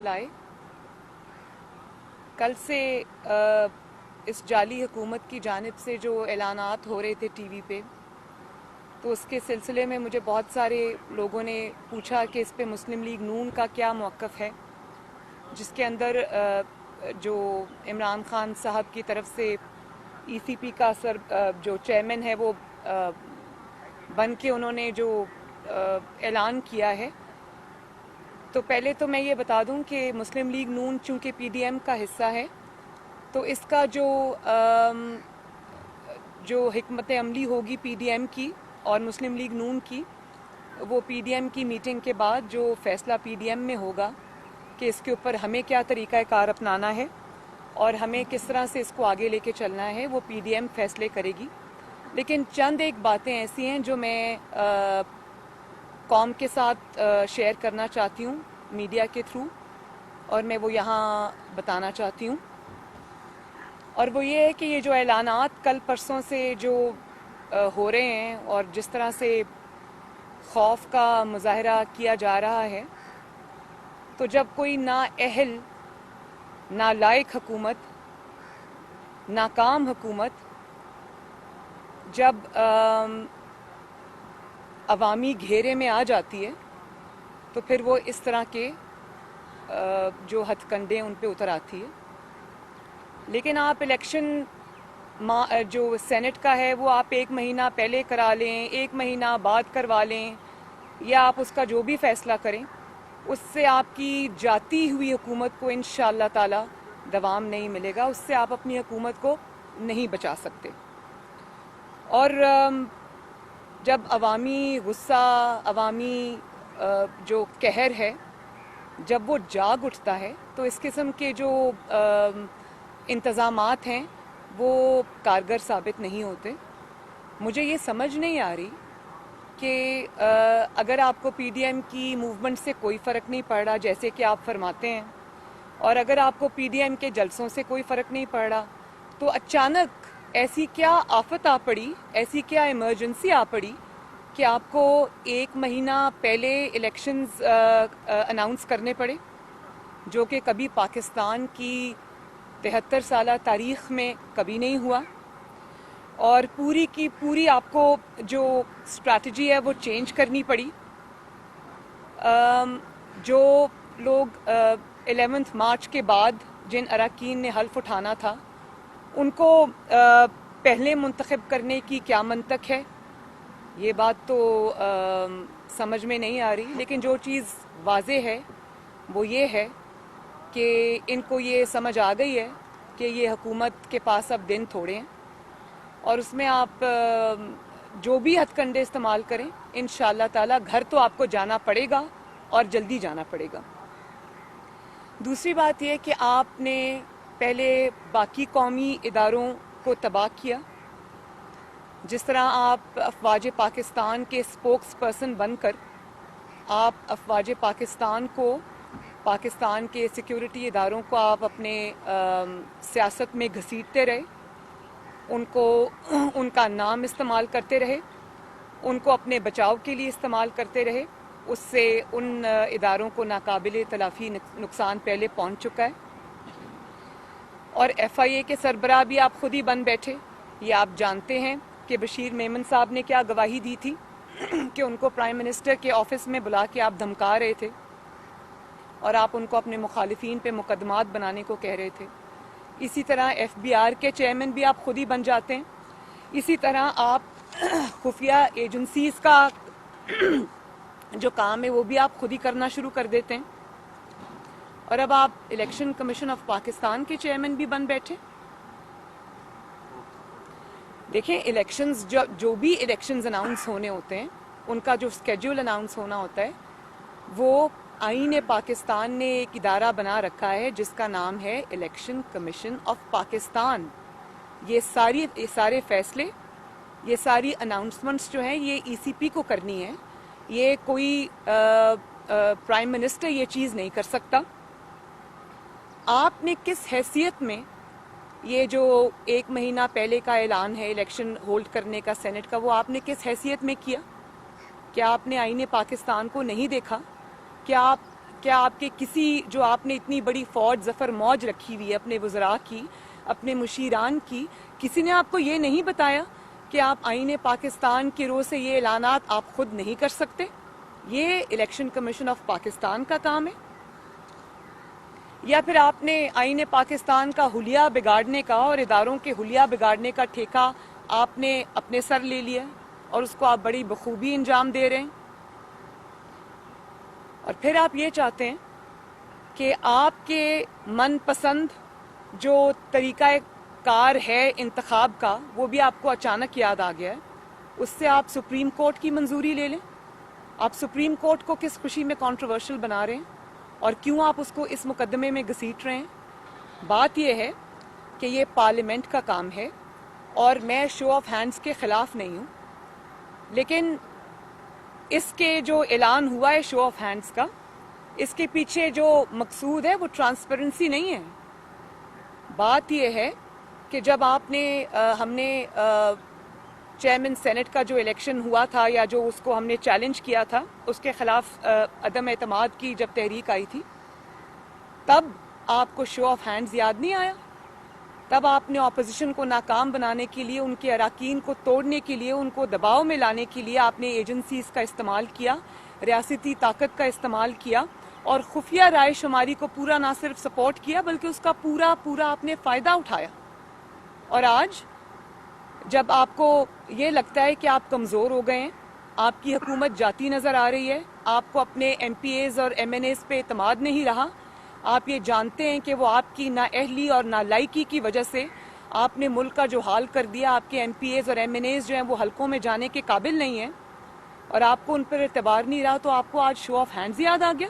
لائے. کل سے اس جعلی حکومت کی جانب سے جو اعلانات ہو رہے تھے ٹی وی پہ، تو اس کے سلسلے میں مجھے بہت سارے لوگوں نے پوچھا کہ اس پہ مسلم لیگ نون کا کیا موقف ہے، جس کے اندر جو عمران خان صاحب کی طرف سے ای سی پی کا جو چیئرمین ہے وہ بن کے انہوں نے جو اعلان کیا ہے. تو پہلے تو میں یہ بتا دوں کہ مسلم لیگ نون چونکہ پی ڈی ایم کا حصہ ہے، تو اس کا جو حکمت عملی ہوگی پی ڈی ایم کی اور مسلم لیگ نون کی، وہ پی ڈی ایم کی میٹنگ کے بعد جو فیصلہ پی ڈی ایم میں ہوگا کہ اس کے اوپر ہمیں کیا طریقہ کار اپنانا ہے اور ہمیں کس طرح سے اس کو آگے لے کے چلنا ہے، وہ پی ڈی ایم فیصلے کرے گی. لیکن چند ایک باتیں ایسی ہیں جو میں قوم کے ساتھ شیئر کرنا چاہتی ہوں میڈیا کے تھرو، اور میں وہ یہاں بتانا چاہتی ہوں. اور وہ یہ ہے کہ یہ جو اعلانات کل پرسوں سے جو ہو رہے ہیں اور جس طرح سے خوف کا مظاہرہ کیا جا رہا ہے، تو جب کوئی نااہل، نالائق حکومت، ناکام حکومت جب عوامی گھیرے میں آ جاتی ہے تو پھر وہ اس طرح کے جو ہتھ کنڈے ان پہ اتر آتی ہے. لیکن آپ الیکشن جو سینٹ کا ہے وہ آپ 1 مہینہ پہلے کرا لیں، 1 مہینہ بعد کروا لیں، یا آپ اس کا جو بھی فیصلہ کریں، اس سے آپ کی جاتی ہوئی حکومت کو انشاءاللہ تعالی دوام نہیں ملے گا. اس سے آپ اپنی حکومت کو نہیں بچا سکتے. اور جب عوامی غصہ، عوامی جو قہر ہے، جب وہ جاگ اٹھتا ہے تو اس قسم کے جو انتظامات ہیں وہ کارگر ثابت نہیں ہوتے. مجھے یہ سمجھ نہیں آ رہی کہ اگر آپ کو پی ڈی ایم کی موومنٹ سے کوئی فرق نہیں پڑ رہا جیسے کہ آپ فرماتے ہیں، اور اگر آپ کو پی ڈی ایم کے جلسوں سے کوئی فرق نہیں پڑ رہا، تو اچانک ایسی کیا آفت آ پڑی، ایسی کیا ایمرجنسی آ پڑی کہ آپ کو 1 مہینہ پہلے الیکشنز اناؤنس کرنے پڑے، جو کہ کبھی پاکستان کی 73 سالہ تاریخ میں کبھی نہیں ہوا. اور پوری کی پوری آپ کو جو اسٹریٹجی ہے وہ چینج کرنی پڑی. جو لوگ 11 مارچ کے بعد جن اراکین نے حلف اٹھانا تھا، ان کو پہلے منتخب کرنے کی کیا منطق ہے، یہ بات تو سمجھ میں نہیں آ رہی. لیکن جو چیز واضح ہے وہ یہ ہے کہ ان کو یہ سمجھ آ گئی ہے کہ یہ حکومت کے پاس اب دن تھوڑے ہیں، اور اس میں آپ جو بھی ہتھ کنڈے استعمال کریں، انشاءاللہ تعالی گھر تو آپ کو جانا پڑے گا اور جلدی جانا پڑے گا. دوسری بات یہ کہ آپ نے پہلے باقی قومی اداروں کو تباہ کیا. جس طرح آپ افواج پاکستان کے اسپوکس پرسن بن کر آپ افواج پاکستان کو، پاکستان کے سیکیورٹی اداروں کو آپ اپنے سیاست میں گھسیٹتے رہے، ان کا نام استعمال کرتے رہے، ان کو اپنے بچاؤ کے لیے استعمال کرتے رہے. اس سے ان اداروں کو ناقابل تلافی نقصان پہلے پہنچ چکا ہے. اور ایف آئی اے کے سربراہ بھی آپ خود ہی بن بیٹھے. یہ آپ جانتے ہیں کہ بشیر میمن صاحب نے کیا گواہی دی تھی کہ ان کو پرائم منسٹر کے آفس میں بلا کے آپ دھمکا رہے تھے اور آپ ان کو اپنے مخالفین پہ مقدمات بنانے کو کہہ رہے تھے. اسی طرح ایف بی آر کے چیئرمین بھی آپ خود ہی بن جاتے ہیں. اسی طرح آپ خفیہ ایجنسیز کا جو کام ہے وہ بھی آپ خود ہی کرنا شروع کر دیتے ہیں. اور اب آپ الیکشن کمیشن آف پاکستان کے چیئرمین بھی بن بیٹھے. دیکھیں، الیکشنز جو بھی الیکشنز اناؤنس ہونے ہوتے ہیں، ان کا جو اسکیڈول اناؤنس ہونا ہوتا ہے، وہ آئین پاکستان نے ایک ادارہ بنا رکھا ہے جس کا نام ہے الیکشن کمیشن آف پاکستان. یہ سارے فیصلے، یہ ساری اناؤنسمنٹس جو ہیں یہ ای سی پی کو کرنی ہے. یہ کوئی پرائم منسٹر یہ چیز نہیں کر سکتا. آپ نے کس حیثیت میں یہ جو 1 مہینہ پہلے کا اعلان ہے الیکشن ہولڈ کرنے کا سینٹ کا، وہ آپ نے کس حیثیت میں کیا؟ کیا آپ نے آئین پاکستان کو نہیں دیکھا؟ کیا آپ کیا آپ کے کسی جو آپ نے اتنی بڑی فوج ظفر موج رکھی ہوئی ہے اپنے وزراء کی، اپنے مشیران کی، کسی نے آپ کو یہ نہیں بتایا کہ آپ آئین پاکستان کے رو سے یہ اعلانات آپ خود نہیں کر سکتے؟ یہ الیکشن کمیشن آف پاکستان کا کام ہے؟ یا پھر آپ نے آئین پاکستان کا حلیہ بگاڑنے کا اور اداروں کے حلیہ بگاڑنے کا ٹھیکہ آپ نے اپنے سر لے لیا اور اس کو آپ بڑی بخوبی انجام دے رہے ہیں؟ اور پھر آپ یہ چاہتے ہیں کہ آپ کے من پسند جو طریقہ کار ہے انتخاب کا وہ بھی آپ کو اچانک یاد آ گیا ہے، اس سے آپ سپریم کورٹ کی منظوری لے لیں؟ آپ سپریم کورٹ کو کس خوشی میں کنٹروورشل بنا رہے ہیں اور کیوں آپ اس کو اس مقدمے میں گھسیٹ رہے ہیں؟ بات یہ ہے کہ یہ پارلیمنٹ کا کام ہے اور میں شو آف ہینڈز کے خلاف نہیں ہوں، لیکن اس کے جو اعلان ہوا ہے شو آف ہینڈز کا، اس کے پیچھے جو مقصود ہے وہ ٹرانسپیرنسی نہیں ہے۔ بات یہ ہے کہ جب ہم نے چیئرمین سینٹ کا جو الیکشن ہوا تھا یا جو اس کو ہم نے چیلنج کیا تھا، اس کے خلاف عدم اعتماد کی جب تحریک آئی تھی، تب آپ کو شو آف ہینڈز یاد نہیں آیا؟ تب آپ نے اپوزیشن کو ناکام بنانے کے لیے، ان کے اراکین کو توڑنے کے لیے، ان کو دباؤ میں لانے کے لیے آپ نے ایجنسیز کا استعمال کیا، ریاستی طاقت کا استعمال کیا اور خفیہ رائے شماری کو پورا نہ صرف سپورٹ کیا بلکہ اس کا پورا آپ نے فائدہ اٹھایا۔ اور آج جب آپ کو یہ لگتا ہے کہ آپ کمزور ہو گئے ہیں، آپ کی حکومت جاتی نظر آ رہی ہے، آپ کو اپنے ایم پی ایز اور ایم این ایز پہ اعتماد نہیں رہا، آپ یہ جانتے ہیں کہ وہ آپ کی نااہلی اور نالائکی کی وجہ سے آپ نے ملک کا جو حال کر دیا، آپ کے ایم پی ایز اور ایم این ایز جو ہیں وہ حلقوں میں جانے کے قابل نہیں ہیں اور آپ کو ان پر اعتبار نہیں رہا، تو آپ کو آج شو آف ہینڈز یاد آ گیا؟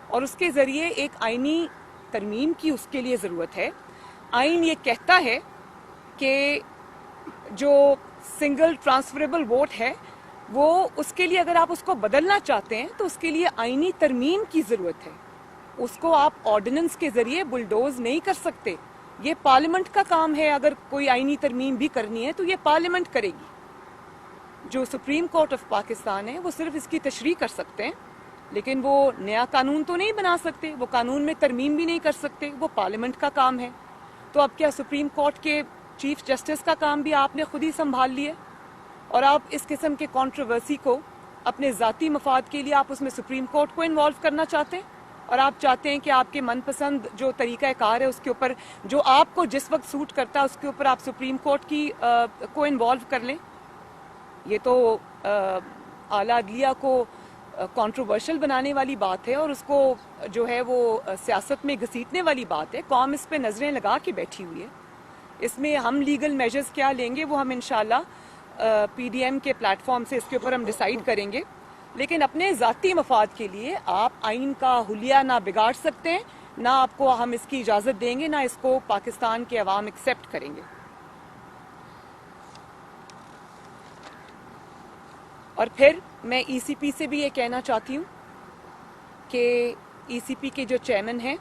اور اس کے ذریعے ایک آئینی ترمیم کی اس کے لیے ضرورت ہے۔ آئین یہ کہتا ہے کہ جو سنگل ٹرانسفریبل ووٹ ہے وہ اس کے لیے اگر آپ اس کو بدلنا چاہتے ہیں تو اس کے لیے آئینی ترمیم کی ضرورت ہے، اس کو آپ آرڈیننس کے ذریعے بلڈوز نہیں کر سکتے، یہ پارلیمنٹ کا کام ہے۔ اگر کوئی آئینی ترمیم بھی کرنی ہے تو یہ پارلیمنٹ کرے گی، جو سپریم کورٹ آف پاکستان ہے وہ صرف اس کی تشریح کر سکتے ہیں، لیکن وہ نیا قانون تو نہیں بنا سکتے، وہ قانون میں ترمیم بھی نہیں کر سکتے، وہ پارلیمنٹ کا کام ہے۔ تو اب کیا سپریم کورٹ کے چیف جسٹس کا کام بھی آپ نے خود ہی سنبھال لیا اور آپ اس قسم کے کنٹروورسی کو اپنے ذاتی مفاد کے لیے آپ اس میں سپریم کورٹ کو انوالو کرنا چاہتے ہیں اور آپ چاہتے ہیں کہ آپ کے من پسند جو طریقہ کار ہے اس کے اوپر جو آپ کو جس وقت سوٹ کرتا ہے اس کے اوپر آپ سپریم کورٹ کی کو انوالو کر لیں؟ یہ تو اعلیٰ عدلیہ کو کنٹروورشل بنانے والی بات ہے اور اس کو جو ہے وہ سیاست میں گھسیٹنے والی بات ہے۔ قوم اس پہ نظریں لگا کے بیٹھی ہوئی ہے، اس میں ہم لیگل میجرز کیا لیں گے وہ ہم انشاءاللہ پی ڈی ایم کے پلیٹ فارم سے اس کے اوپر ہم ڈیسائیڈ کریں گے، لیکن اپنے ذاتی مفاد کے لیے آپ آئین کا حلیہ نہ بگاڑ سکتے ہیں، نہ آپ کو ہم اس کی اجازت دیں گے، نہ اس کو پاکستان کے عوام ایکسیپٹ کریں گے۔ اور پھر میں ای سی پی سے بھی یہ کہنا چاہتی ہوں کہ ای سی پی کے جو چیئرمین ہیں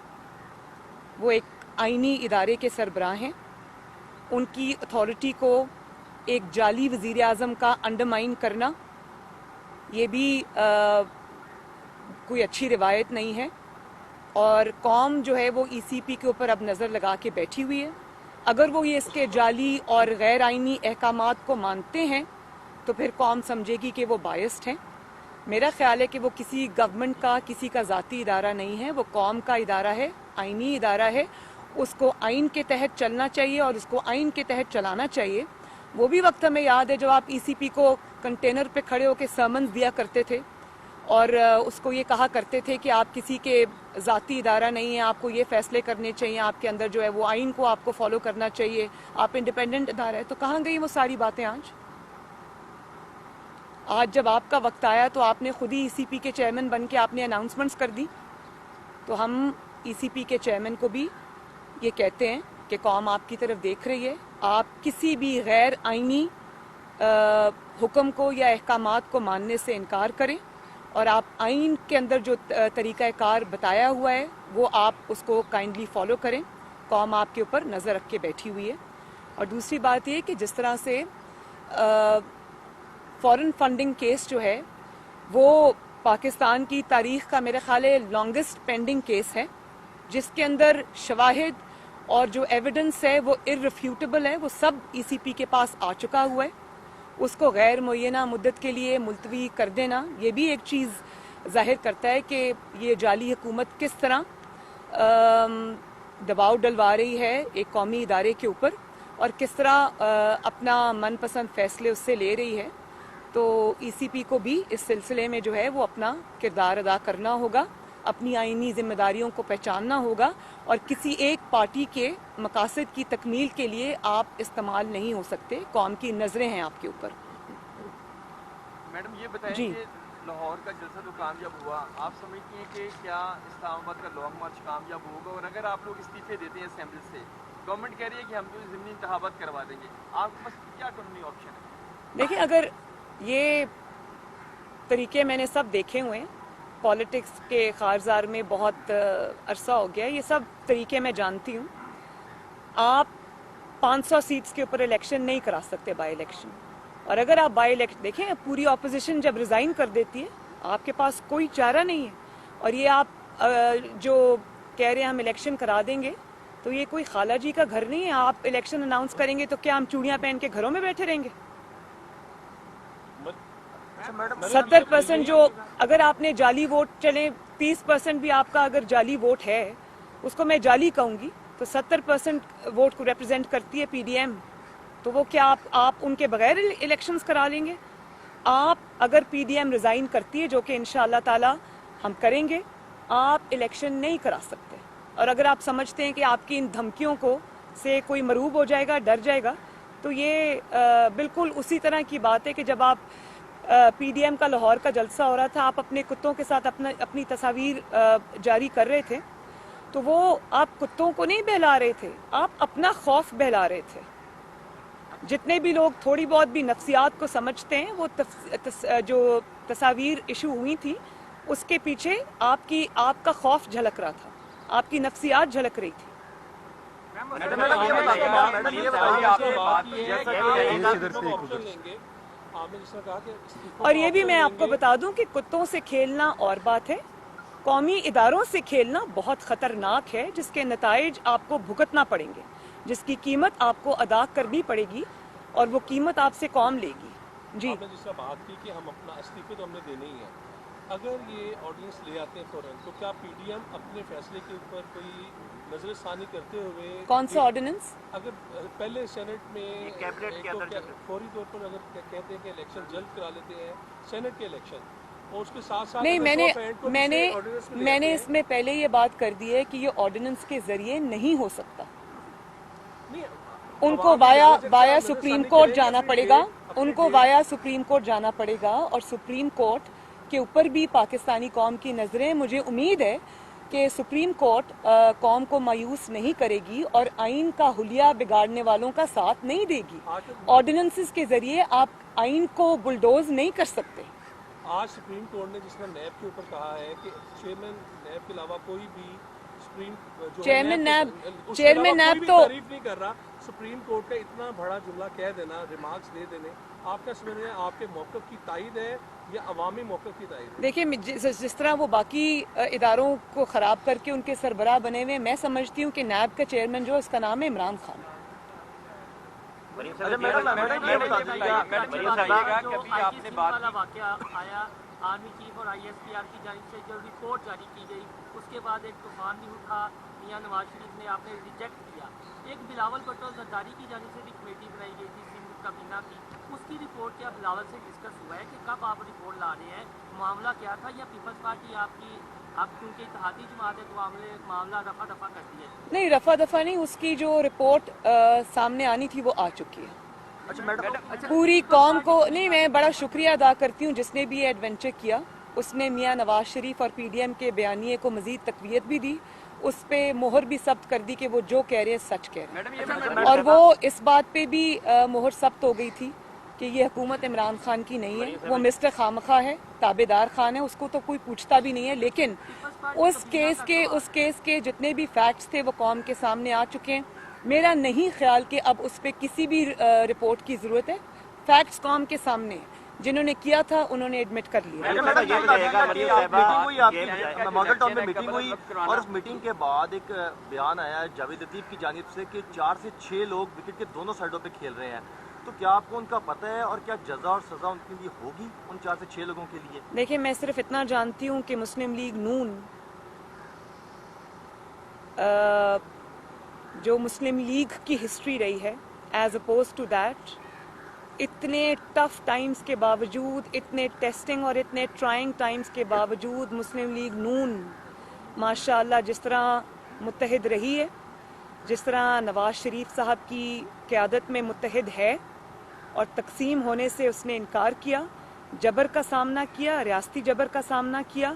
وہ ایک آئینی ادارے کے سربراہ ہیں، ان کی اتھارٹی کو ایک جعلی وزیر اعظم کا انڈرمائن کرنا یہ بھی کوئی اچھی روایت نہیں ہے، اور قوم جو ہے وہ ای سی پی کے اوپر اب نظر لگا کے بیٹھی ہوئی ہے۔ اگر وہ یہ اس کے جعلی اور غیر آئینی احکامات کو مانتے ہیں تو پھر قوم سمجھے گی کہ وہ بائسڈ ہیں۔ میرا خیال ہے کہ وہ کسی گورنمنٹ کا کسی کا ذاتی ادارہ نہیں ہے، وہ قوم کا ادارہ ہے، آئینی ادارہ ہے، اس کو آئین کے تحت چلنا چاہیے اور اس کو آئین کے تحت چلانا چاہیے۔ وہ بھی وقت ہمیں یاد ہے جب آپ ای سی پی کو کنٹینر پہ کھڑے ہو کے سرمنز دیا کرتے تھے اور اس کو یہ کہا کرتے تھے کہ آپ کسی کے ذاتی ادارہ نہیں ہیں، آپ کو یہ فیصلے کرنے چاہیے، آپ کے اندر جو ہے وہ آئین کو آپ کو فالو کرنا چاہیے، آپ انڈیپینڈنٹ ادارہ ہے۔ تو کہاں گئی وہ ساری باتیں آج جب آپ کا وقت آیا تو آپ نے خود ہی ای سی پی کے چیئرمین بن کے آپ نے اناؤنسمنٹس کر دی۔ تو ہم ای سی پی کے چیئرمین کو بھی یہ کہتے ہیں کہ قوم آپ کی طرف دیکھ رہی ہے، آپ کسی بھی غیر آئینی حکم کو یا احکامات کو ماننے سے انکار کریں اور آپ آئین کے اندر جو طریقہ کار بتایا ہوا ہے وہ آپ اس کو کائنڈلی فالو کریں۔ قوم آپ کے اوپر نظر رکھ کے بیٹھی ہوئی ہے۔ اور دوسری بات یہ کہ جس طرح سے فورن فنڈنگ کیس جو ہے وہ پاکستان کی تاریخ کا میرے خیال ہے لانگسٹ پینڈنگ کیس ہے، جس کے اندر شواہد اور جو ایویڈنس ہے وہ ارریفیوٹیبل ہے، وہ سب ای سی پی کے پاس آ چکا ہوا ہے. اس کو غیر معینہ مدت کے لیے ملتوی کر دینا یہ بھی ایک چیز ظاہر کرتا ہے کہ یہ جعلی حکومت کس طرح دباؤ ڈلوا رہی ہے ایک قومی ادارے کے اوپر، اور کس طرح اپنا من پسند فیصلے اس سے لے رہی ہے. تو ای سی پی کو بھی اس سلسلے میں جو ہے وہ اپنا کردار ادا کرنا ہوگا، اپنی آئینی ذمہ داریوں کو پہچاننا ہوگا، اور کسی ایک پارٹی کے مقاصد کی تکمیل کے لیے آپ استعمال نہیں ہو سکتے. قوم کی نظریں ہیں آپ کے اوپر. میڈم یہ بتائیں جی. کہ لاہور کا جلسہ تو کامیاب ہوا، آپ سمجھتی ہیں کہ کیا اسلام آباد کا لانگ مارچ کامیاب ہوگا؟ اور اگر آپ لوگ استعفے دیتے ہیں اسمبلی سے، گورنمنٹ کہہ رہی ہے کہ ہم جو ضمنی انتخابات کروا دیں گے، آپ کے پاس کیا قانونی آپشن ہے؟ دیکھیں، اگر یہ طریقے میں نے سب دیکھے ہوئے ہیں، پالیٹکس کے خارزار میں بہت عرصہ ہو گیا، یہ سب طریقے میں جانتی ہوں. آپ 500 سیٹس کے اوپر الیکشن نہیں کرا سکتے بائی الیکشن، اور اگر آپ بائی الیکشن دیکھیں، پوری اپوزیشن جب ریزائن کر دیتی ہے آپ کے پاس کوئی چارہ نہیں ہے. اور یہ آپ جو کہہ رہے ہیں ہم الیکشن کرا دیں گے، تو یہ کوئی خالہ جی کا گھر نہیں ہے. آپ الیکشن اناؤنس کریں گے تو کیا ہم چوڑیاں پہن کے گھروں میں بیٹھے رہیں گے؟ 70% جو اگر آپ نے جعلی ووٹ، چلیں 30% بھی آپ کا اگر جعلی ووٹ ہے، اس کو میں جعلی کہوں گی، تو 70% ووٹ کو ریپرزینٹ کرتی ہے پی ڈی ایم. تو وہ کیا آپ ان کے بغیر الیکشنز کرا لیں گے؟ آپ اگر پی ڈی ایم ریزائن کرتی ہے، جو کہ انشاءاللہ تعالی ہم کریں گے، آپ الیکشن نہیں کرا سکتے. اور اگر آپ سمجھتے ہیں کہ آپ کی ان دھمکیوں کو سے کوئی مرعوب ہو جائے گا، ڈر جائے گا، تو یہ بالکل اسی طرح کی بات ہے کہ جب آپ پی ڈی ایم کا لاہور کا جلسہ ہو رہا تھا، آپ اپنے کتوں کے ساتھ اپنی تصاویر جاری کر رہے تھے، تو وہ آپ کتوں کو نہیں بہلا رہے تھے، آپ اپنا خوف بہلا رہے تھے. جتنے بھی لوگ تھوڑی بہت بھی نفسیات کو سمجھتے ہیں، وہ جو تصاویر ایشو ہوئی تھی اس کے پیچھے آپ کا خوف جھلک رہا تھا، آپ کی نفسیات جھلک رہی تھی. اور یہ بھی میں آپ کو بتا دوں کہ کتوں سے کھیلنا اور بات ہے، قومی اداروں سے کھیلنا بہت خطرناک ہے، جس کے نتائج آپ کو بھگتنا پڑیں گے، جس کی قیمت آپ کو ادا کرنی پڑے گی، اور وہ قیمت آپ سے قوم لے گی. جی. آپ نے جس طرح بات کی کہ ہم اپنا استعفے تو ہم نے دینے ہی ہے، اگر یہ آرڈیننس لے آتے ہیں فوراً، تو کیا پی ڈی ایم اپنے فیصلے کے اوپر کوئی نظر ثانی کرتے ہوئے، کون سا آرڈیننس؟ اگر پہلے سینٹ میں فوری طور پر اگر کہتے ہیں کہ الیکشن جلد کرا لیتے ہیں سینٹ کے الیکشن، اور اس کے ساتھ ساتھ نہیں، میں نے اس میں پہلے یہ بات کر دی ہے کہ یہ آرڈیننس کے ذریعے نہیں ہو سکتا. ان کو وایا سپریم کورٹ جانا پڑے گا، ان کو وایا سپریم کورٹ جانا پڑے گا، اور سپریم کورٹ کے اوپر بھی پاکستانی قوم کی نظریں. مجھے امید ہے کہ سپریم کورٹ قوم کو مایوس نہیں کرے گی اور آئین کا حلیہ بگاڑنے والوں کا ساتھ نہیں دے گی. آرڈیننسز کے ذریعے آپ آئین کو بلڈوز نہیں کر سکتے. آج سپریم کورٹ نے جس طرح نیب کے اوپر کہا ہے کہ چیئرمین نیب کے علاوہ کوئی بھی چیئرمین نیب تو تعریف نہیں کر رہا. سپریم کورٹ کا اتنا بڑا جملہ کہہ دینا، ریمارکس دے دینے، آپ کا سمجھ رہے ہیں آپ کے موقف کی تائید ہے یا عوامی موقف کی تائید ہے؟ دیکھیں، جس طرح وہ باقی اداروں کو خراب کر کے ان کے سربراہ بنے ہوئے، میں سمجھتی ہوں کہ نیب کا چیئرمین جو اس کا نام ہے عمران خان. آرمی چیف اور آئی ایس پی آر کی جانب سے جو رپورٹ جاری کی گئی، اس کے بعد ایک طوفان بھی اٹھا، میاں نواز شریف نے آپ نے ریجیکٹ کیا. ایک بلاول بھٹو زرداری کی جانب سے بھی کمیٹی بنائی گئی تھی سندھ کابینہ کی، اس کی رپورٹ کیا بلاول سے ڈسکس ہوا ہے کہ کب آپ رپورٹ لا رہے ہیں، معاملہ کیا تھا، یا پیپلز پارٹی آپ کیونکہ اتحادی جماعت ہے تو معاملہ رفع دفع کر دیا ہے؟ نہیں، رفع دفع نہیں، اس کی جو رپورٹ سامنے آنی تھی وہ آ چکی ہے. پوری قوم کو نہیں، میں بڑا شکریہ ادا کرتی ہوں جس نے بھی یہ ایڈونچر کیا. اس نے میاں نواز شریف اور پی ڈی ایم کے بیانیے کو مزید تقویت بھی دی، اس پہ مہر بھی ثبت کر دی کہ وہ جو کہہ رہے ہیں سچ کہہ رہے ہیں. اور وہ اس بات پہ بھی مہر ثبت ہو گئی تھی کہ یہ حکومت عمران خان کی نہیں ہے، وہ مسٹر خامخواہ ہے، تابع دار خان ہے، اس کو تو کوئی پوچھتا بھی نہیں ہے. لیکن اس کیس کے جتنے بھی فیکٹس تھے وہ قوم کے سامنے آ چکے ہیں. میرا نہیں خیال کہ اب اس پہ کسی بھی رپورٹ کی ضرورت ہے. فیکٹس قوم کے سامنے ہیں. जिन्होंने किया था उन्होंने एडमिट कर लिया। मॉडल टाउन में मीटिंग हुई और उस मीटिंग के बाद एक बयान आया जावेद लतीफ की जानिब से कि 4 से 6 लोग विकेट के दोनों साइडों पे खेल रहे हैं, तो क्या आपको उनका पता है और क्या जजा और सजा उनके लिए होगी उन 4 से 6 लोगों के लिए? देखिए, मैं सिर्फ इतना जानती हूँ कि मुस्लिम लीग नून जो मुस्लिम लीग की हिस्ट्री रही है, एज अपोज टू दैट, इतने टफ टाइम्स के बावजूद, इतने टेस्टिंग और इतने ट्राइंग टाइम्स के बावजूद मुस्लिम लीग नून माशाअल्लाह जिस तरह मुत्तहिद रही है, जिस तरह नवाज शरीफ साहब की क़यादत में मुत्तहिद है और तकसीम होने से उसने इनकार किया, जबर का सामना किया, रियासती जबर का सामना किया,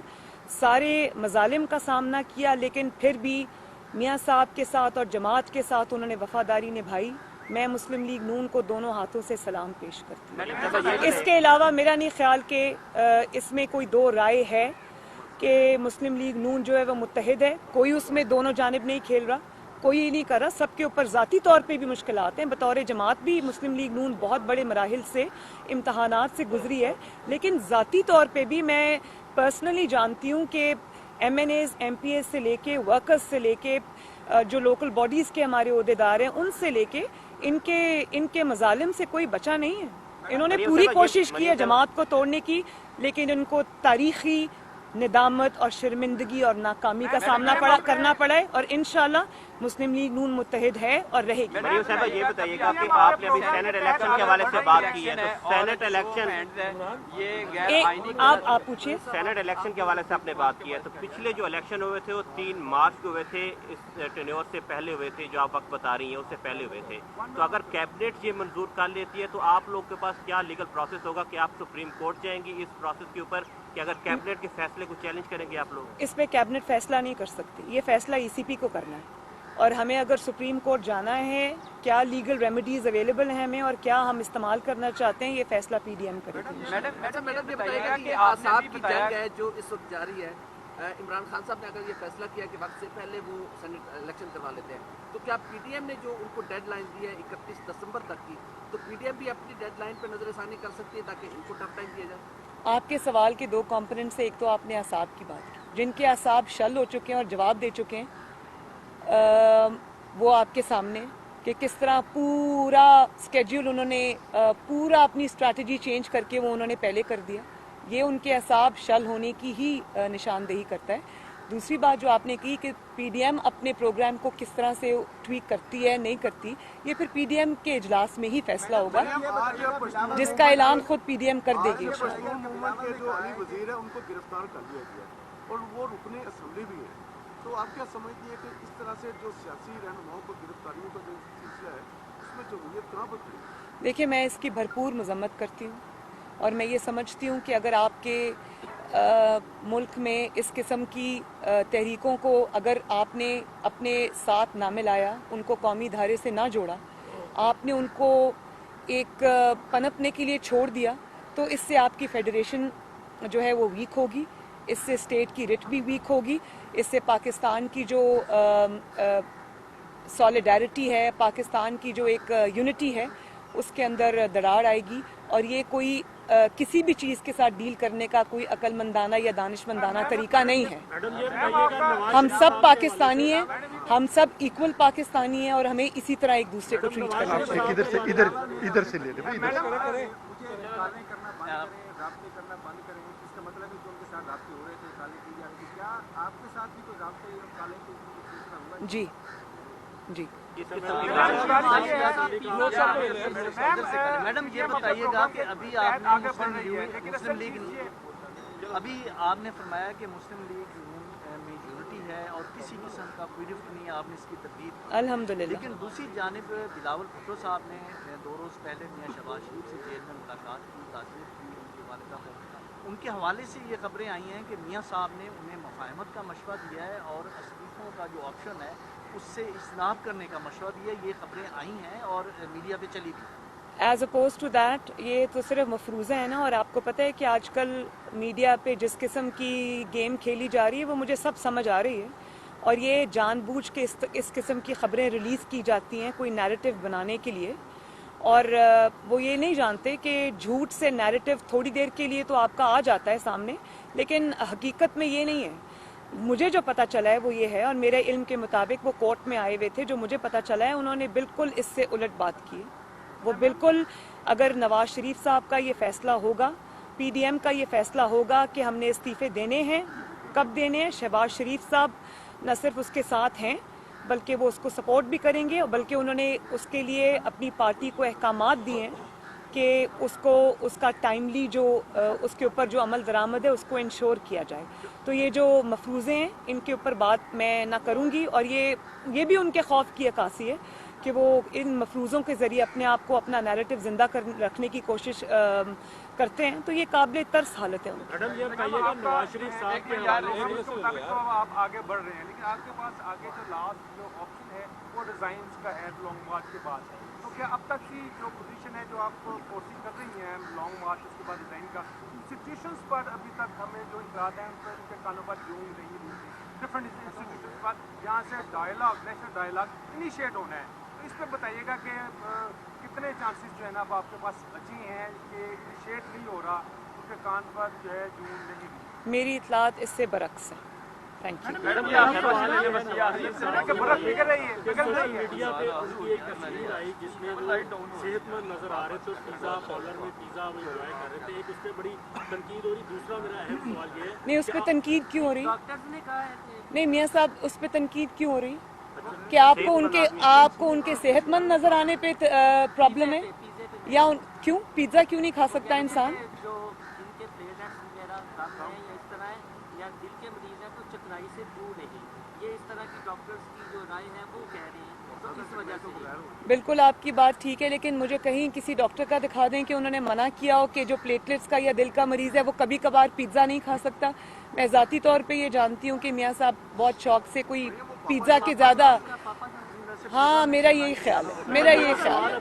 सारे मजालिम का सामना किया, लेकिन फिर भी मियाँ साहब के साथ और जमात के साथ उन्होंने वफादारी निभाई। मैं मुस्लिम लीग नून को दोनों हाथों से सलाम पेश करती हूँ। इसके अलावा मेरा नहीं ख्याल कि इसमें कोई दो राय है कि मुस्लिम लीग नून जो है वह मुत्तहिद है। कोई उसमें दोनों जानिब नहीं खेल रहा, कोई नहीं कर रहा, सबके ऊपर ज़ाती तौर पे भी मुश्किलात हैं। बतौर जमात भी मुस्लिम लीग नून बहुत बड़े मराहिल से, इम्तहानात से गुजरी है, लेकिन ज़ाती तौर पे भी मैं पर्सनली जानती हूँ कि MNAs, MPAs से लेके वर्कर्स से लेके जो लोकल बॉडीज़ के हमारे ओहदेदार हैं उनसे लेके इनके मजालिम से कोई बचा नहीं है। इन्होंने पूरी कोशिश की है जमात को तोड़ने की, लेकिन इनको तारीखी निदामत और शर्मिंदगी और नाकामी का सामना करना पड़ा है, और इंशाल्लाह मुस्लिम लीग नून मुत्तहिद है और रहेगी। मरियम साहबा, ये बताइएगा कि आपने अभी सेनेट इलेक्शन के हवाले से बात की है, तो सेनेट इलेक्शन आप पूछिए। सेनेट इलेक्शन के हवाले से आपने बात की है, तो पिछले जो इलेक्शन हुए थे वो 3 मार्च को हुए थे, इस टेन्योर से पहले हुए थे, जो आप वक्त बता रही हैं उससे पहले हुए थे। तो अगर कैबिनेट ये मंजूर कर लेती है तो आप लोग के पास क्या लीगल प्रोसेस होगा कि आप सुप्रीम कोर्ट जाएंगी इस प्रोसेस के ऊपर, कि अगर कैबिनेट के फैसले को चैलेंज करेंगे आप लोग? इस पे कैबिनेट फैसला नहीं कर सकती, ये फैसला ECP को करना है, और हमें अगर सुप्रीम कोर्ट जाना है, क्या लीगल रेमेडीज अवेलेबल हैं हमें और क्या हम इस्तेमाल करना चाहते हैं, ये फैसला PDM करेगी। मैडम ये बताइएगा कि आसाद की जंग है जो इस वक्त जारी है, इमरान खान साहब ने अगर ये फैसला किया कि वक्त से पहले वो सेनेट इलेक्शन करवा लेते हैं, तो क्या PDM ने जो उनको डेडलाइन दी है 31 दिसंबर तक की, तो PDM भी अपनी डेडलाइन पर नजरसानी कर सकती है ताकि इनको टफ टाइम दिया जाए? आपके सवाल के 2 कंपोनेंट से, एक तो आपने असाब की बात की, जिनके असाब शल हो चुके हैं और जवाब दे चुके हैं, वो आपके सामने कि किस तरह पूरा स्केड्यूल उन्होंने पूरा अपनी स्ट्रैटेजी चेंज करके वो उन्होंने पहले कर दिया। ये उनके असाब शल होने की ही निशानदेही करता है। दूसरी बात जो आपने की कि PDM अपने प्रोग्राम को किस तरह से ट्वीक करती है नहीं करती, ये फिर PDM के इजलास में ही फैसला होगा, जिसका ऐलान खुद PDM कर देगी। जो अली वजीर है उनको गिरफ्तार कर लिया गया और वो रुकने असेंबली भी है, तो आप क्या समझती है कि इस तरह से जो सियासी रहनुमाओं को गिरफ्तारियों का जो सिलसिला है उसमें जमहूरियत कहाँ पर खड़ी? देखिए, मैं इसकी भरपूर मजम्मत करती हूँ और मैं ये समझती हूँ कि अगर आपके मुल्क में इस किस्म की तहरीकों को अगर आपने अपने साथ ना मिलाया, उनको कौमी धारे से ना जोड़ा, आपने उनको एक पनपने के लिए छोड़ दिया, तो इससे आपकी फेडरेशन जो है वो वीक होगी, इससे स्टेट की रिट भी वीक होगी, इससे पाकिस्तान की जो सॉलिडारिटी है, पाकिस्तान की जो एक यूनिटी है, उसके अंदर दरार आएगी। और ये कोई किसी भी चीज़ के साथ डील करने का कोई अक्लमंदाना या दानिशमंदाना तरीका नहीं है। हम सब पाकिस्तानी हैं, हम सब इक्वल पाकिस्तानी हैं और हमें इसी तरह एक दूसरे को ट्रीट करना चाहिए। इधर से ले ले जी जी। मैडम ये बताइएगा कि अभी आपने मुस्लिम लीग अभी आपने फरमाया कि मुस्लिम लीग में यूनिटी है और किसी किस्म का कोई रिफ्ट नहीं है, आपने इसकी तरदीद अल्हम्दुलिल्लाह। लेकिन दूसरी जानिब बिलावल भुट्टो साहब ने 2 रोज़ पहले मियाँ शहबाज शरीफ से जेल में मुलाकात की, ताज़ीयत की उनकी वालिदा को। उनके हवाले से ये खबरें आई हैं कि मियाँ साहब ने उन्हें मुफाहमत का मशवरा दिया है और इस्तीफ़ों का जो ऑप्शन है उससे इस्लाब करने का मशवरा दिया। ये खबरें आई हैं और मीडिया पे चली थी। एज अपोज टू दैट, ये तो सिर्फ मफरूज़ा है ना, और आपको पता है कि आजकल मीडिया पे जिस किस्म की गेम खेली जा रही है वो मुझे सब समझ आ रही है, और ये जानबूझ के इस किस्म की खबरें रिलीज़ की जाती हैं कोई नैरेटिव बनाने के लिए, और वो ये नहीं जानते कि झूठ से नैरेटिव थोड़ी देर के लिए तो आपका आ जाता है सामने, लेकिन हकीकत में ये नहीं है। मुझे जो पता चला है वो ये है, और मेरे इल्म के मुताबिक वो कोर्ट में आए हुए थे, जो मुझे पता चला है उन्होंने बिल्कुल इससे उलट बात की है। वो बिल्कुल, अगर नवाज शरीफ साहब का ये फैसला होगा, पीडीएम का ये फैसला होगा कि हमने इस्तीफे देने हैं, कब देने हैं, शहबाज शरीफ साहब न सिर्फ उसके साथ हैं बल्कि वो उसको सपोर्ट भी करेंगे, और बल्कि उन्होंने उसके लिए अपनी पार्टी को अहकामात दिए हैं कि उसको उसका टाइमली जो उसके ऊपर जो अमल दरामद है उसको इंश्योर किया जाए। तो ये जो मफरूज़े हैं इनके ऊपर बात मैं ना करूँगी, और ये भी उनके खौफ की अक्कासी है कि वो इन मफरूज़ों के ज़रिए अपने आप को, अपना नैरेटिव ज़िंदा रखने की कोशिश करते हैं। तो ये काबिल तर्स हालत है उनकी। मैडम ये बताइएगा नवाज शरीफ साहब के हवाले से तो आप आगे बढ़ रहे हैं, लेकिन आपके पास आगे जो लास्ट जो ऑप्शन है वो रिजाइंस का है लॉन्ग मार्च के बाद। तो क्या अब तक की जो पोजीशन है जो आप फोर्सिंग कर रही हैं लॉन्ग मार्च उसके बाद रिजाइन का, सिचुएशंस पर अभी तक हमें जो इतराज़ हैं उन पर उनके कानों पर यूं ही नहीं मिलती, डिफरेंट इंस्टीट्यूशंस पर यहाँ से डायलॉग, नेशनल डायलॉग इनिशिएट होना है। तो इस पर बताइएगा कि कितने चांसेस जो है ना अब आपके पास बचे हैं कि इनिशिएट नहीं हो रहा, उसके कान पर जो है जून नहीं। मेरी इतलात इससे बरक्स है। Thank you. मैडम ये आपके हवाले से मीडिया पे उनकी एक तस्वीर आई जिसमें वो सेहतमंद नजर आ रहे थे, पिज़्ज़ा पार्लर में पिज़्ज़ा वो एंजॉय कर रहे थे। एक उस पर बड़ी तनकीद हो रही, दूसरा मेरा अहम सवाल ये है नहीं, उस पर तनकीद क्यों हो रही? डॉक्टर्स ने कहा है कि नहीं मियाँ साहब, उस पर तनकीद क्यों हो रही कि आपको उनके सेहतमंद नजर आने पे प्रॉब्लम है, या क्यों पिज्जा क्यों नहीं खा सकता इंसान? जो जिनके प्लेटलेट्स वगैरह कम हैं या इस तरह है या दिल के मरीज हैं तो चिकनाई से दूर नहीं, ये इस तरह की डॉक्टर्स की जो राय है वो कह रहे हैं, तो इस वजह से। बिल्कुल आपकी बात ठीक है, लेकिन मुझे कहीं किसी डॉक्टर का दिखा दें कि उन्होंने मना किया हो कि जो प्लेटलेट्स का या दिल का मरीज है वो कभी कभार पिज्ज़ा नहीं खा सकता। मैं ज़ाती तौर पे ये जानती हूँ कि मियाँ साहब बहुत शौक से कोई पिज्ज़ा के ज़्यादा, हाँ मेरा यही ख्याल है, मेरा यही ख्याल है।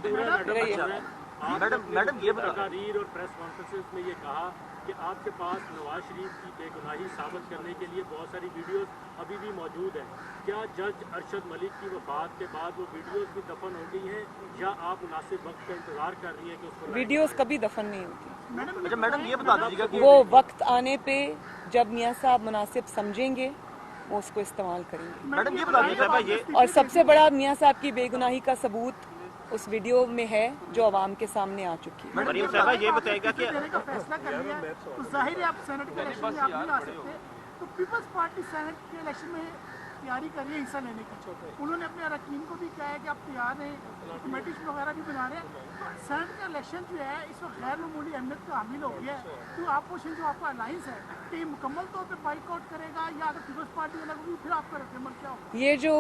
मैडम ये तकारीर और प्रेस कॉन्फ्रेंसेस में ये कहा कि आपके पास नवाज शरीफ की बेगुनाही साबित करने के लिए बहुत सारी वीडियोस अभी भी मौजूद हैं। क्या जज अरशद मलिक की वफात के बाद वो वीडियोस भी दफन हो गई हैं या आप मुनासिब वक्त का इंतजार कर रही हैं कि उसको? वीडियोस कभी दफन नहीं होती। अच्छा मैडम ये बता दीजिएगा कि वो वक्त आने पे जब मियाँ साहब मुनासिब समझेंगे वो उसको इस्तेमाल करेंगे। मैडम ये बता दीजिएगा ये, और सबसे बड़ा मियाँ साहब की बेगुनाही का सबूत उस वीडियो में है जो आवाम के सामने आ चुकी है। मरियम साहबा ये बताएगा कि का फैसला कर लिया है तो जाहिर है आप सेनेट के इलेक्शन में आप नहीं आ सकते, तो पीपल्स पार्टी सेनेट के इलेक्शन में तैयारी कर रही है हिस्सा लेने की। उन्होंने अपने अरकान को भी कहा है कि आप तैयार हैं, कमेटीज वगैरह भी बना रहे हैं। तो सेनेट का इलेक्शन जो है इस वक्त गैर मामूली अहमियत का हामिल हो गया है। तो अपोजिशन जो आपका अलायंस है कि मुकम्मल तौर पर बाइकआउट करेगा या अगर पीपल्स पार्टी अलग होगी फिर आपका रद्दमल क्या होगा? ये जो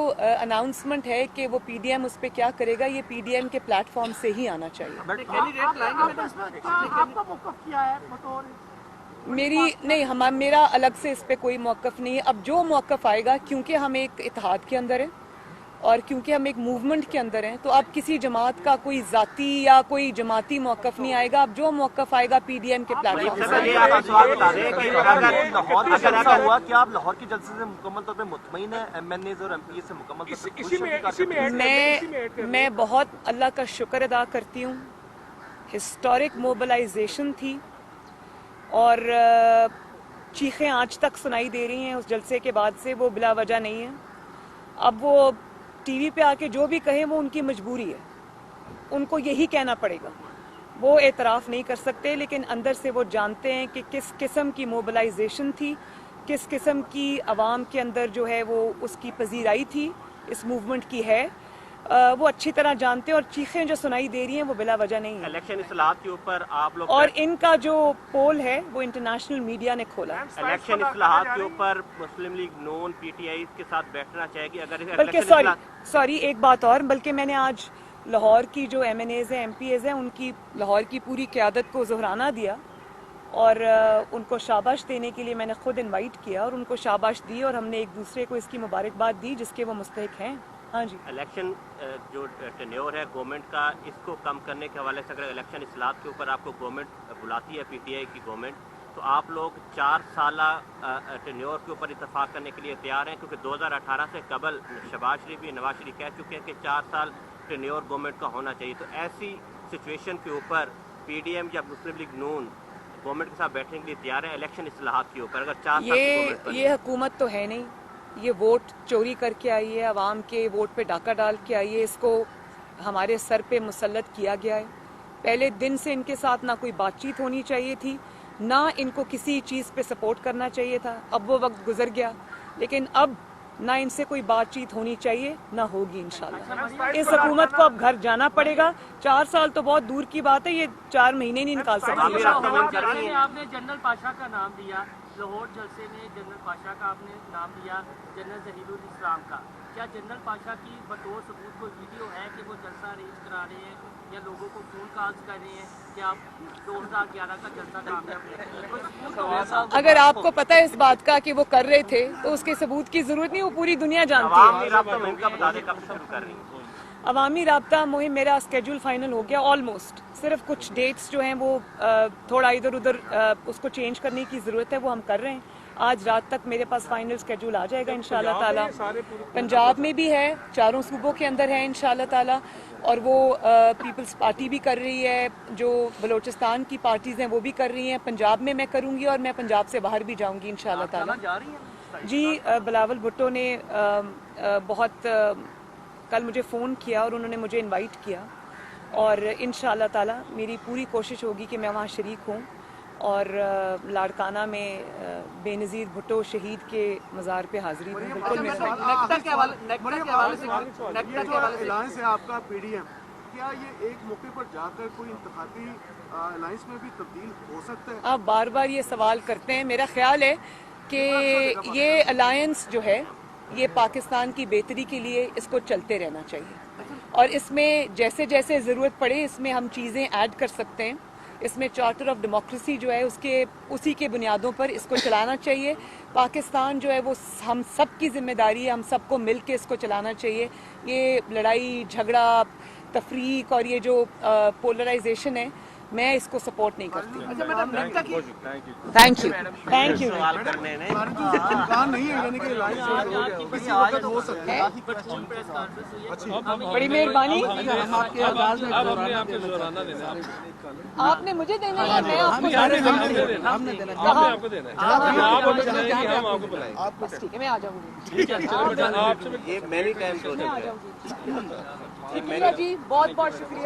अनाउंसमेंट है कि वो पीडीएम उस पर क्या करेगा, ये पीडीएम के प्लेटफॉर्म से ही आना चाहिए। आपका मौक़िफ़ क्या है बतौर? मेरा अलग से इस पे कोई मौक़िफ़ नहीं है। अब जो मौक़िफ़ आएगा, क्योंकि हम एक इत्तेहाद के अंदर हैं और क्योंकि हम एक मूवमेंट के अंदर हैं, तो अब किसी जमात का कोई ज़ाती या कोई जमाती मौक़िफ़ नहीं आएगा। अब जो मौक़िफ़ आएगा पीडीएम के प्लेटफॉर्म से। ये आप सवाल बता दें कि अगर लाहौर में जलसा हुआ, क्या आप लाहौर की जलसे से मुकम्मल तौर पे मुतमईन है? एमएनएज और एमपी से मुकम्मल तौर पे मैं बहुत अल्लाह का शुक्र अदा करती हूँ। हिस्टोरिक मोबिलाइजेशन थी और चीखें आज तक सुनाई दे रही हैं उस जलसे के बाद से, वो बिला वजह नहीं है। अब वो टीवी पे आके जो भी कहें वो उनकी मजबूरी है, उनको यही कहना पड़ेगा। वो एतराफ़ नहीं कर सकते, लेकिन अंदर से वो जानते हैं कि किस किस्म की मोबिलाइजेशन थी, किस किस्म की आवाम के अंदर जो है वो उसकी पजीराई थी, इस मूवमेंट की है। वो अच्छी तरह जानते हैं और चीखें जो सुनाई दे रही हैं वो बिला वजह नहीं है। इलेक्शन इस्लाहात के ऊपर आप लोग, और इनका जो पोल है वो इंटरनेशनल मीडिया ने खोला है। इलेक्शन इस्लाहात के ऊपर मुस्लिम लीग नून पीटीआई के साथ बैठना चाहेगी अगर बल्कि सॉरी एक बात और, बल्कि मैंने आज लाहौर की जो एमएनएज हैं, एमपीएज हैं, उनकी लाहौर की पूरी क़यादत को ज़ोहराना दिया और उनको शाबाश देने के लिए मैंने खुद इनवाइट किया और उनको शाबाश दी और हमने एक दूसरे को इसकी मुबारकबाद दी जिसके वो मुस्तहिक हैं। हाँ जी, इलेक्शन जो टेन्योर है गवर्नमेंट का, इसको कम करने के हवाले से अगर इलेक्शन इस्लाहात के ऊपर आपको गवर्नमेंट बुलाती है, पीटीआई की गवर्नमेंट, तो आप लोग 4 साल टेन्योर के ऊपर इत्तेफाक करने के लिए तैयार हैं? क्योंकि 2018 से कबल शहबाज शरीफ भी, नवाज शरीफ कह चुके हैं कि 4 साल टेन्योर गवर्नमेंट का होना चाहिए। तो ऐसी सिचुएशन के ऊपर पीडीएम या मुस्लिम लीग नून गवर्नमेंट के साथ बैठने के लिए तैयार है इलेक्शन इस्लाहात के ऊपर? अगर 4 साल की गवर्नमेंट बने। ये हुकूमत तो है नहीं, ये वोट चोरी करके आई है, अवाम के वोट पे डाका डाल के आई है, इसको हमारे सर पे मुसल्लत किया गया है। पहले दिन से इनके साथ ना कोई बातचीत होनी चाहिए थी, ना इनको किसी चीज़ पे सपोर्ट करना चाहिए था। अब वो वक्त गुजर गया, लेकिन अब ना इनसे कोई बातचीत होनी चाहिए, ना होगी इंशाल्लाह। इस हुकूमत को अब घर जाना पड़ेगा। 4 साल तो बहुत दूर की बात है, ये 4 महीने नहीं निकाल सकती। आपने जनरल पाशा का नाम दिया, लाहौर जलसे में जनरल पाशा का आपने नाम दिया, जनरल जहीरुल इस्लाम का। क्या जनरल पाशा की बतौर सबूत कोई वीडियो है कि वो जलसा अरेंज करा रहे हैं या लोगों को फोन कॉल्स कर रहे हैं कि आप 2011 का जलसा कामयाब? अगर आपको पता है इस बात का कि वो कर रहे थे तो उसके सबूत की जरूरत नहीं, वो पूरी दुनिया जानती है। अवामी राब्ता मुहिम मेरा स्केड्यूल फाइनल हो गया ऑलमोस्ट। सिर्फ कुछ डेट्स जो हैं वो थोड़ा इधर उधर उसको चेंज करने की ज़रूरत है, वो हम कर रहे हैं। आज रात तक मेरे पास फाइनल स्केड्यूल आ जाएगा इंशाल्लाह ताला। पंजाब में भी है, 4 सूबों के अंदर है इंशाल्लाह ताला, और वो पीपल्स पार्टी भी कर रही है, जो बलोचिस्तान की पार्टीज़ हैं वो भी कर रही हैं। पंजाब में मैं करूँगी और मैं पंजाब से बाहर भी जाऊँगी इंशाल्लाह ताला। जी, बिलावल भुट्टो ने बहुत कल मुझे फ़ोन किया और उन्होंने मुझे इनवाइट किया, और इंशाल्लाह ताला मेरी पूरी कोशिश होगी कि मैं वहाँ शरीक हूँ और लाड़काना में बेनज़ीर भुट्टो शहीद के मज़ार पे हाज़िरी दूँ। बिल्कुल मेरे अलायंस है आपका पीडीएम, क्या ये एक मौके पर जाकर कोई इंतखाबी अलायंस में भी तब्दील हो सकता है? आप बार बार ये सवाल करते हैं। मेरा ख्याल है कि ये अलायंस जो है ये पाकिस्तान की बेहतरी के लिए इसको चलते रहना चाहिए, और इसमें जैसे जैसे ज़रूरत पड़े इसमें हम चीज़ें ऐड कर सकते हैं। इसमें चार्टर ऑफ डेमोक्रेसी जो है उसी के बुनियादों पर इसको चलाना चाहिए। पाकिस्तान जो है वो हम सब की जिम्मेदारी है, हम सबको मिल के इसको चलाना चाहिए। ये लड़ाई झगड़ा तफरीक और ये जो पोलराइजेशन है, मैं इसको सपोर्ट नहीं करती। Thank you. सवाल करने ने नहीं है, यानी कि अलायंस हो सकता है। बड़ी मेहरबानी। आपने मुझे देना है, मैं आपको ठीक है, मैं आ जाऊंगी। ये मैनी टाइम जी, बहुत बहुत शुक्रिया।